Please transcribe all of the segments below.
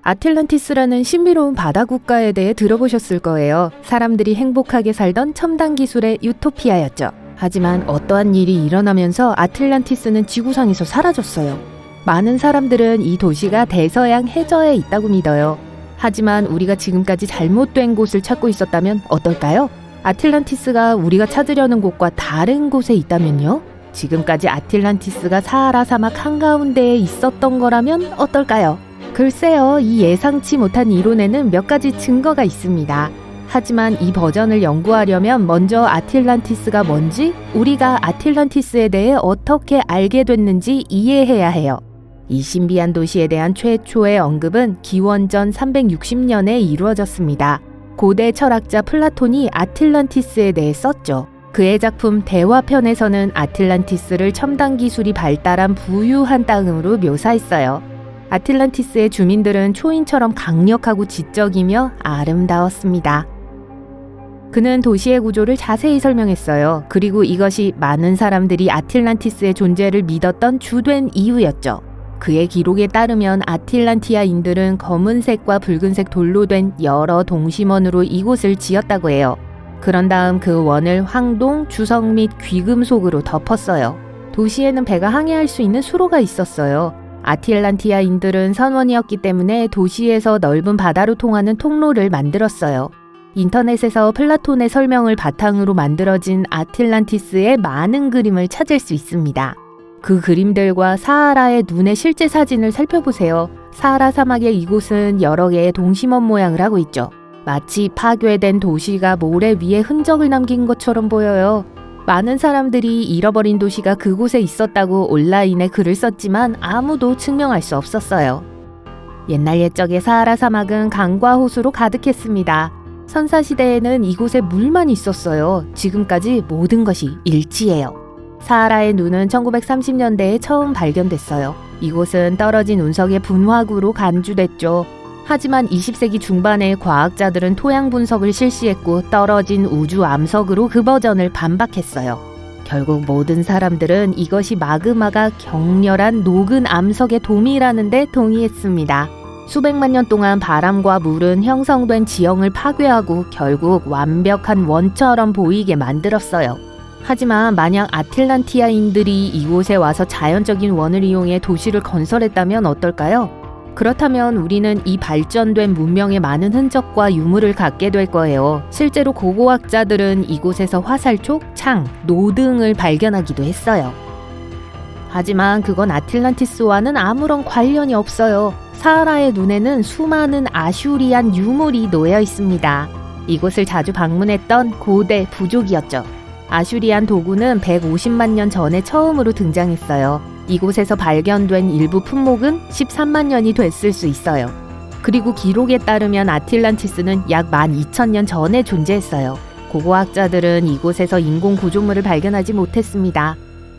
아틀란티스라는 신비로운 바다 국가에 대해 들어보셨을 거예요. 사람들이 행복하게 살던 첨단 기술의 유토피아였죠. 하지만 어떠한 일이 일어나면서 아틀란티스는 지구상에서 사라졌어요. 많은 사람들은 이 도시가 대서양 해저에 있다고 믿어요. 하지만 우리가 지금까지 잘못된 곳을 찾고 있었다면 어떨까요? 아틀란티스가 우리가 찾으려는 곳과 다른 곳에 있다면요? 지금까지 아틀란티스가 사하라 사막 한가운데에 있었던 거라면 어떨까요? 글쎄요, 이 예상치 못한 이론에는 몇 가지 증거가 있습니다. 하지만 이 버전을 연구하려면 먼저 아틀란티스가 뭔지, 우리가 아틀란티스에 대해 어떻게 알게 됐는지 이해해야 해요. 이 신비한 도시에 대한 최초의 언급은 기원전 360년에 이루어졌습니다. 고대 철학자 플라톤이 아틀란티스에 대해 썼죠. 그의 작품 대화편에서는 아틀란티스를 첨단 기술이 발달한 부유한 땅으로 묘사했어요. 아틀란티스의 주민들은 초인처럼 강력하고 지적이며 아름다웠습니다. 그는 도시의 구조를 자세히 설명했어요. 그리고 이것이 많은 사람들이 아틀란티스의 존재를 믿었던 주된 이유였죠. 그의 기록에 따르면 아틀란티아인들은 검은색과 붉은색 돌로 된 여러 동심원으로 이곳을 지었다고 해요. 그런 다음 그 원을 황동, 주석 및 귀금속으로 덮었어요. 도시에는 배가 항해할 수 있는 수로가 있었어요. 아틀란티아인들은 선원이었기 때문에 도시에서 넓은 바다로 통하는 통로를 만들었어요. 인터넷에서 플라톤의 설명을 바탕으로 만들어진 아틀란티스의 많은 그림을 찾을 수 있습니다. 그 그림들과 사하라의 눈의 실제 사진을 살펴보세요. 사하라 사막의 이곳은 여러 개의 동심원 모양을 하고 있죠. 마치 파괴된 도시가 모래 위에 흔적을 남긴 것처럼 보여요. 많은 사람들이 잃어버린 도시가 그곳에 있었다고 온라인에 글을 썼지만 아무도 증명할 수 없었어요. 옛날 옛적의 사하라 사막은 강과 호수로 가득했습니다. 선사시대에는 이곳에 물만 있었어요. 지금까지 모든 것이 일치예요. 사하라의 눈은 1930년대에 처음 발견됐어요. 이곳은 떨어진 운석의 분화구로 간주됐죠. 하지만 20세기 중반에 과학자들은 토양 분석을 실시했고 떨어진 우주 암석으로 그 버전을 반박했어요. 결국 모든 사람들은 이것이 마그마가 격렬한 녹은 암석의 도미라는 데 동의했습니다. 수백만 년 동안 바람과 물은 형성된 지형을 파괴하고 결국 완벽한 원처럼 보이게 만들었어요. 하지만 만약 아틀란티아인들이 이곳에 와서 자연적인 원을 이용해 도시를 건설했다면 어떨까요? 그렇다면 우리는 이 발전된 문명의 많은 흔적과 유물을 갖게 될 거예요. 실제로 고고학자들은 이곳에서 화살촉, 창, 노 등을 발견하기도 했어요. 하지만 그건 아틀란티스와는 아무런 관련이 없어요. 사하라의 눈에는 수많은 아슈리안 유물이 놓여 있습니다. 이곳을 자주 방문했던 고대 부족이었죠. 아슈리안 도구는 150만 년 전에 처음으로 등장했어요. 이곳에서 발견된 일부 품목은 13만 년이 됐을 수 있어요. 그리고 기록에 따르면 아틀란티스는 약 12,000년 전에 존재했어요. 고고학자들은 이곳에서 인공 구조물을 발견하지 못했습니다.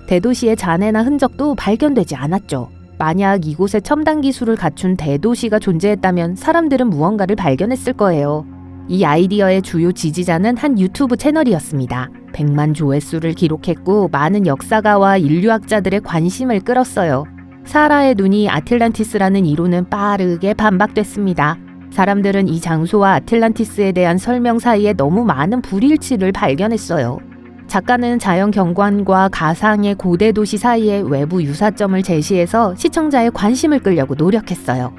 대도시의 잔해나 흔적도 발견되지 않았죠. 만약 이곳에 첨단 기술을 갖춘 대도시가 존재했다면 사람들은 무언가를 발견했을 거예요. 이 아이디어의 주요 지지자는 한 유튜브 채널이었습니다. 100만 조회수를 기록했고 많은 역사가와 인류학자들의 관심을 끌었어요. 사하라의 눈이 아틀란티스라는 이론은 빠르게 반박됐습니다. 사람들은 이 장소와 아틀란티스에 대한 설명 사이에 너무 많은 불일치를 발견했어요. 작가는 자연 경관과 가상의 고대 도시 사이에 외부 유사점을 제시해서 시청자의 관심을 끌려고 노력했어요.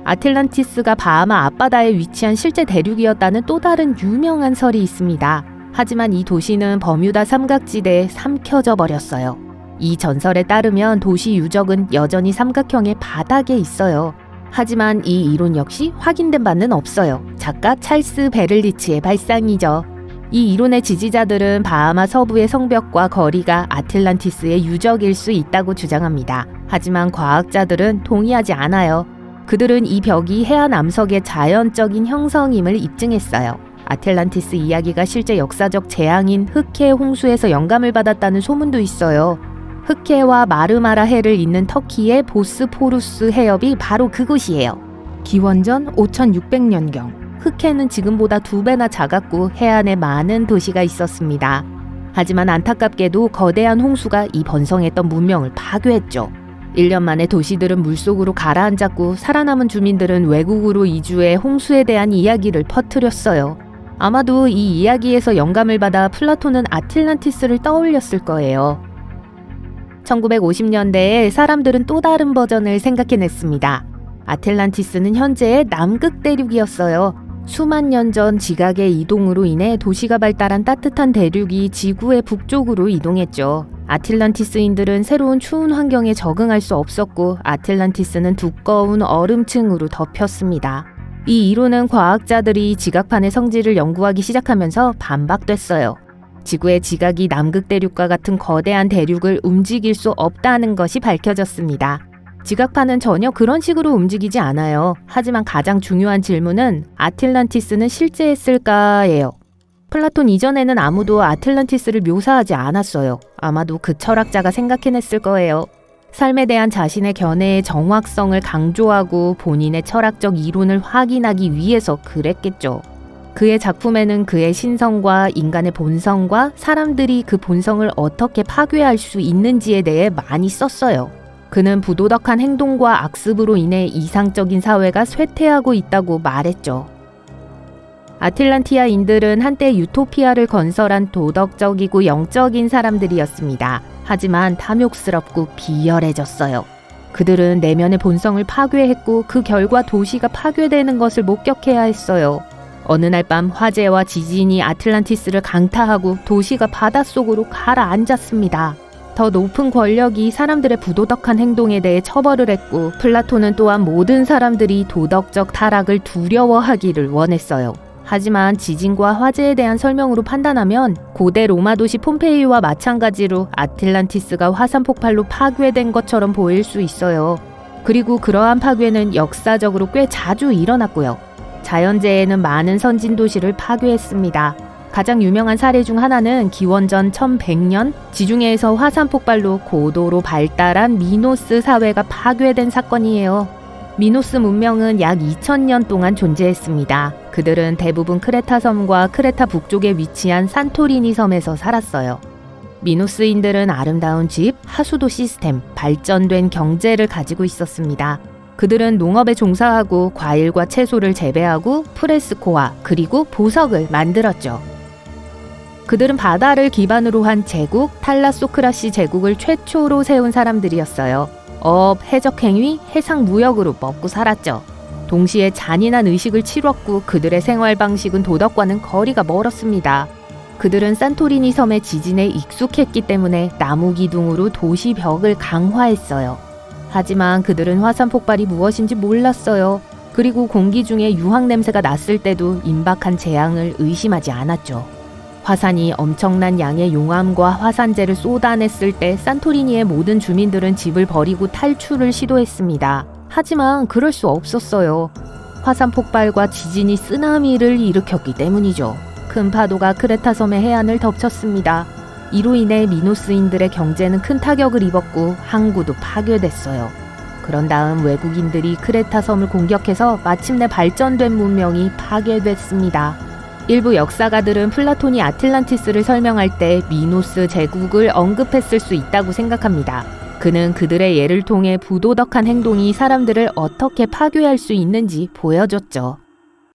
아틀란티스가 바하마 앞바다에 위치한 실제 대륙이었다는 또 다른 유명한 설이 있습니다. 하지만 이 도시는 버뮤다 삼각지대에 삼켜져 버렸어요. 이 전설에 따르면 도시 유적은 여전히 삼각형의 바닥에 있어요. 하지만 이 이론 역시 확인된 바는 없어요. 작가 찰스 베를리츠의 발상이죠. 이 이론의 지지자들은 바하마 서부의 성벽과 거리가 아틀란티스의 유적일 수 있다고 주장합니다. 하지만 과학자들은 동의하지 않아요. 그들은 이 벽이 해안 암석의 자연적인 형성임을 입증했어요. 아틀란티스 이야기가 실제 역사적 재앙인 흑해 홍수에서 영감을 받았다는 소문도 있어요. 흑해와 마르마라 해를 잇는 터키의 보스포루스 해협이 바로 그곳이에요. 기원전 5600년경 흑해는 지금보다 2배나 작았고 해안에 많은 도시가 있었습니다. 하지만 안타깝게도 거대한 홍수가 이 번성했던 문명을 파괴했죠. 1년 만에 도시들은 물속으로 가라앉았고 살아남은 주민들은 외국으로 이주해 홍수에 대한 이야기를 퍼뜨렸어요. 아마도 이 이야기에서 영감을 받아 플라톤은 아틀란티스를 떠올렸을 거예요. 1950년대에 사람들은 또 다른 버전을 생각해냈습니다. 아틀란티스는 현재의 남극 대륙이었어요. 수만 년 전 지각의 이동으로 인해 도시가 발달한 따뜻한 대륙이 지구의 북쪽으로 이동했죠. 아틀란티스인들은 새로운 추운 환경에 적응할 수 없었고 아틀란티스는 두꺼운 얼음층으로 덮였습니다. 이 이론은 과학자들이 지각판의 성질을 연구하기 시작하면서 반박됐어요. 지구의 지각이 남극 대륙과 같은 거대한 대륙을 움직일 수 없다는 것이 밝혀졌습니다. 지각판은 전혀 그런 식으로 움직이지 않아요. 하지만 가장 중요한 질문은 아틀란티스는 실제했을까예요. 플라톤 이전에는 아무도 아틀란티스를 묘사하지 않았어요. 아마도 그 철학자가 생각해냈을 거예요. 삶에 대한 자신의 견해의 정확성을 강조하고 본인의 철학적 이론을 확인하기 위해서 그랬겠죠. 그의 작품에는 그의 신성과 인간의 본성과 사람들이 그 본성을 어떻게 파괴할 수 있는지에 대해 많이 썼어요. 그는 부도덕한 행동과 악습으로 인해 이상적인 사회가 쇠퇴하고 있다고 말했죠. 아틀란티아인들은 한때 유토피아를 건설한 도덕적이고 영적인 사람들이었습니다. 하지만 탐욕스럽고 비열해졌어요. 그들은 내면의 본성을 파괴했고 그 결과 도시가 파괴되는 것을 목격해야 했어요. 어느 날 밤 화재와 지진이 아틀란티스를 강타하고 도시가 바닷속으로 가라앉았습니다. 더 높은 권력이 사람들의 부도덕한 행동에 대해 처벌을 했고 플라톤은 또한 모든 사람들이 도덕적 타락을 두려워하기를 원했어요. 하지만 지진과 화재에 대한 설명으로 판단하면 고대 로마 도시 폼페이와 마찬가지로 아틀란티스가 화산 폭발로 파괴된 것처럼 보일 수 있어요. 그리고 그러한 파괴는 역사적으로 꽤 자주 일어났고요. 자연재해는 많은 선진 도시를 파괴했습니다. 가장 유명한 사례 중 하나는 기원전 1100년 지중해에서 화산 폭발로 고도로 발달한 미노스 사회가 파괴된 사건이에요. 미노스 문명은 약 2000년 동안 존재했습니다. 그들은 대부분 크레타 섬과 크레타 북쪽에 위치한 산토리니 섬에서 살았어요. 미노스인들은 아름다운 집, 하수도 시스템, 발전된 경제를 가지고 있었습니다. 그들은 농업에 종사하고 과일과 채소를 재배하고 프레스코아 그리고 보석을 만들었죠. 그들은 바다를 기반으로 한 제국, 탈라소크라시 제국을 최초로 세운 사람들이었어요. 해적행위, 해상무역으로 먹고 살았죠. 동시에 잔인한 의식을 치렀고 그들의 생활 방식은 도덕과는 거리가 멀었습니다. 그들은 산토리니 섬의 지진에 익숙했기 때문에 나무 기둥으로 도시 벽을 강화했어요. 하지만 그들은 화산 폭발이 무엇인지 몰랐어요. 그리고 공기 중에 유황 냄새가 났을 때도 임박한 재앙을 의심하지 않았죠. 화산이 엄청난 양의 용암과 화산재를 쏟아냈을 때 산토리니의 모든 주민들은 집을 버리고 탈출을 시도했습니다. 하지만 그럴 수 없었어요. 화산 폭발과 지진이 쓰나미를 일으켰기 때문이죠. 큰 파도가 크레타 섬의 해안을 덮쳤습니다. 이로 인해 미노스인들의 경제는 큰 타격을 입었고 항구도 파괴됐어요. 그런 다음 외국인들이 크레타 섬을 공격해서 마침내 발전된 문명이 파괴됐습니다. 일부 역사가들은 플라톤이 아틀란티스를 설명할 때 미노스 제국을 언급했을 수 있다고 생각합니다. 그는 그들의 예를 통해 부도덕한 행동이 사람들을 어떻게 파괴할 수 있는지 보여줬죠.